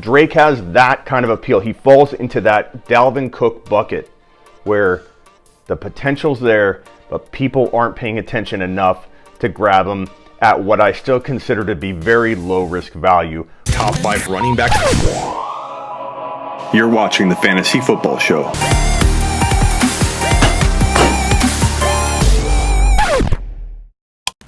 Drake has that kind of appeal. He falls into that Dalvin Cook bucket where the potential's there, but people aren't paying attention enough to grab him at what I still consider to be very low risk value. Top 5 running backs. You're watching the Fantasy Football Show.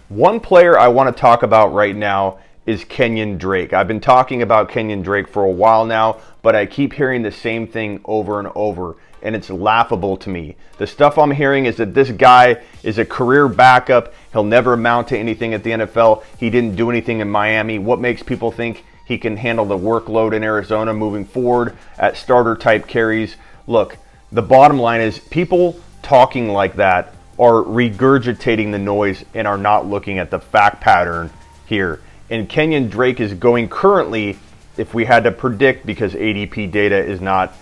One player I want to talk about right now is Kenyan Drake. I've been talking about Kenyan Drake for a while now, but I keep hearing the same thing over and over, and it's laughable to me. The stuff I'm hearing is that this guy is a career backup. He'll never amount to anything at the NFL. He didn't do anything in Miami. What makes people think he can handle the workload in Arizona moving forward at starter type carries? Look, the bottom line is people talking like that are regurgitating the noise and are not looking at the fact pattern here. And Kenyan Drake is going currently, if we had to predict, because ADP data is not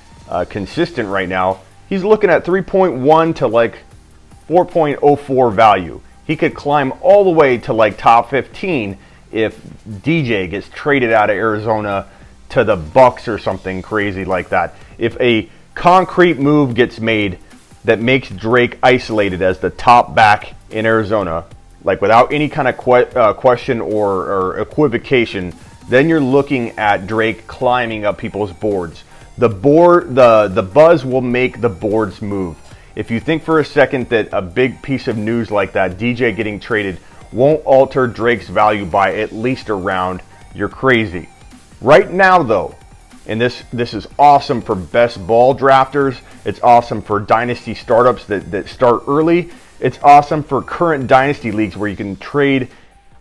consistent right now, he's looking at 3.1 to like 4.04 value. He could climb all the way to like top 15 if DJ gets traded out of Arizona to the Bucks or something crazy like that. If a concrete move gets made that makes Drake isolated as the top back in Arizona, like without any kind of question or equivocation, then you're looking at Drake climbing up people's boards. The buzz will make the boards move. If you think for a second that a big piece of news like that, DJ getting traded, won't alter Drake's value by at least a round, you're crazy. Right now though, and this is awesome for best ball drafters, it's awesome for dynasty startups that start early, it's awesome for current dynasty leagues where you can trade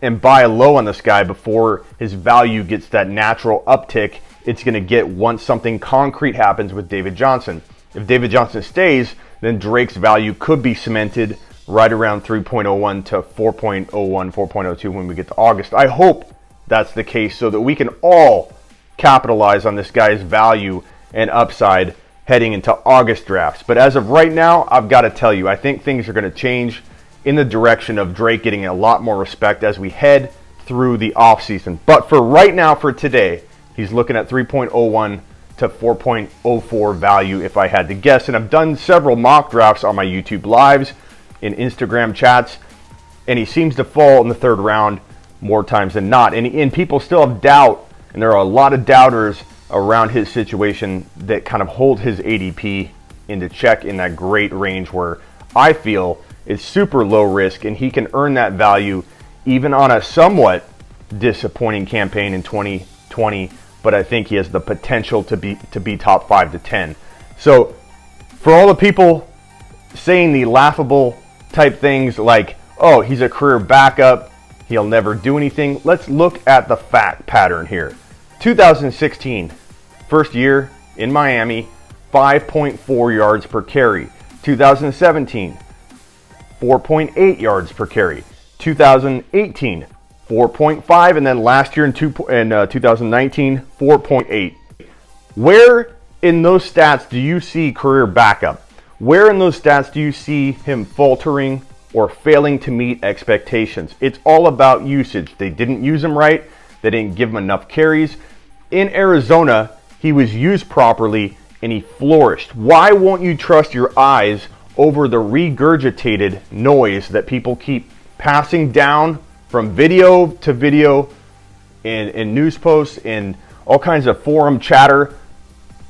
and buy low on this guy before his value gets that natural uptick it's going to get once something concrete happens with David Johnson. If David Johnson stays, then Drake's value could be cemented right around 3.01 to 4.01, 4.02 when we get to August. I hope that's the case so that we can all capitalize on this guy's value and upside heading into August drafts. But as of right now, I've got to tell you, I think things are going to change in the direction of Drake getting a lot more respect as we head through the offseason. But for right now, for today, he's looking at 3.01 to 4.04 value if I had to guess. And I've done several mock drafts on my YouTube lives, in Instagram chats, and he seems to fall in the third round more times than not. And people still have doubt, and there are a lot of doubters around his situation that kind of hold his ADP into check in that great range where I feel it's super low risk and he can earn that value even on a somewhat disappointing campaign in 2020, but I think he has the potential to be top 5 to 10. So for all the people saying the laughable type things like, oh, he's a career backup, he'll never do anything, let's look at the fact pattern here. 2016, first year in Miami, 5.4 yards per carry. 2017, 4.8 yards per carry. 2018, 4.5, and then last year in 2019, 4.8. Where in those stats do you see career backup? Where in those stats do you see him faltering or failing to meet expectations? It's all about usage. They didn't use him right. They didn't give him enough carries. In Arizona, he was used properly and he flourished. Why won't you trust your eyes over the regurgitated noise that people keep passing down from video to video in news posts and all kinds of forum chatter?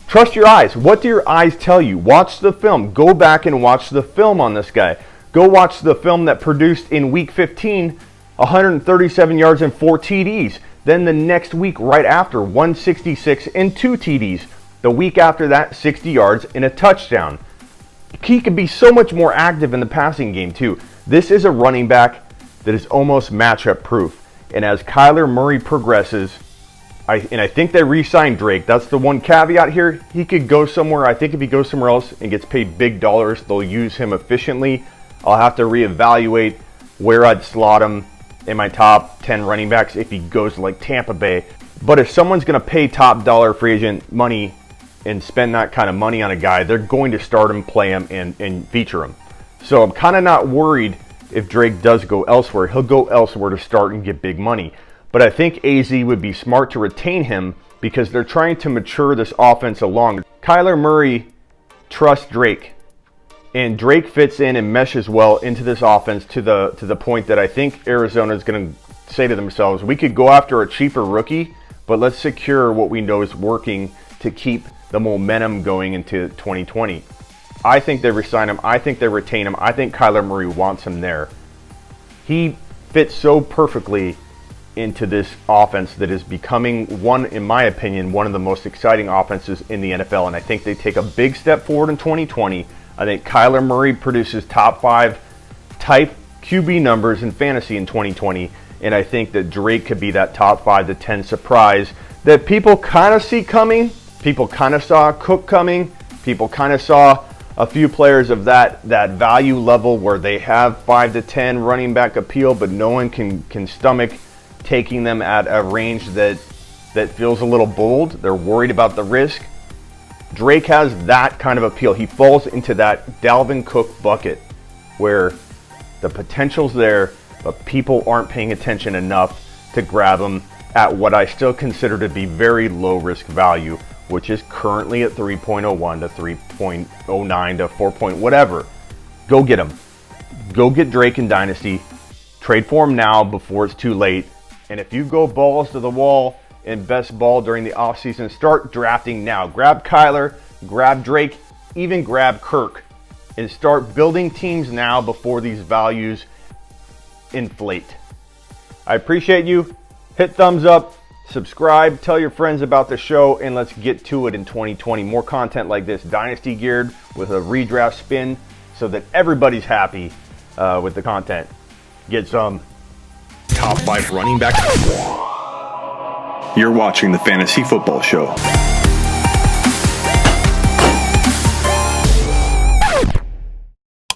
Trust your eyes. What do your eyes tell you? Watch the film. Go back and watch the film on this guy. Go watch the film that produced in week 15, 137 yards and 4 TDs. Then the next week right after, 166 and 2 TDs. The week after that, 60 yards and a touchdown. He could be so much more active in the passing game too. This is a running back that is almost matchup proof. And as Kyler Murray progresses, I think they re-signed Drake. That's the one caveat here. He could go somewhere. I think if he goes somewhere else and gets paid big dollars, they'll use him efficiently. I'll have to reevaluate where I'd slot him in my top 10 running backs if he goes to like Tampa Bay. But if someone's going to pay top dollar free agent money and spend that kind of money on a guy, they're going to start him, play him, and feature him. So I'm kind of not worried if Drake does go elsewhere. He'll go elsewhere to start and get big money. But I think AZ would be smart to retain him because they're trying to mature this offense along. Kyler Murray trusts Drake, and Drake fits in and meshes well into this offense to the point that I think Arizona is going to say to themselves, we could go after a cheaper rookie, but let's secure what we know is working to keep the momentum going into 2020. I think they resign him. I think they retain him. I think Kyler Murray wants him there. He fits so perfectly into this offense that is becoming one, in my opinion, one of the most exciting offenses in the NFL. And I think they take a big step forward in 2020. I think Kyler Murray produces top 5 type QB numbers in fantasy in 2020. And I think that Drake could be that top 5 to 10 surprise that people kind of see coming. People kind of saw Cook coming. People kind of saw a few players of that value level where they have 5 to 10 running back appeal, but no one can stomach taking them at a range that feels a little bold. They're worried about the risk. Drake has that kind of appeal. He falls into that Dalvin Cook bucket where the potential's there, but people aren't paying attention enough to grab him at what I still consider to be very low risk value, which is currently at 3.01 to 3.09 to 4 point whatever. Go get him. Go get Drake in Dynasty. Trade for him now before it's too late. And if you go balls to the wall and best ball during the offseason, start drafting now. Grab Kyler, grab Drake, even grab Kirk, and start building teams now before these values inflate. I appreciate you. Hit thumbs up, subscribe, tell your friends about the show, and let's get to it in 2020. More content like this, Dynasty geared with a redraft spin so that everybody's happy with the content. Get some. Top 5 running back. You're watching the Fantasy Football Show.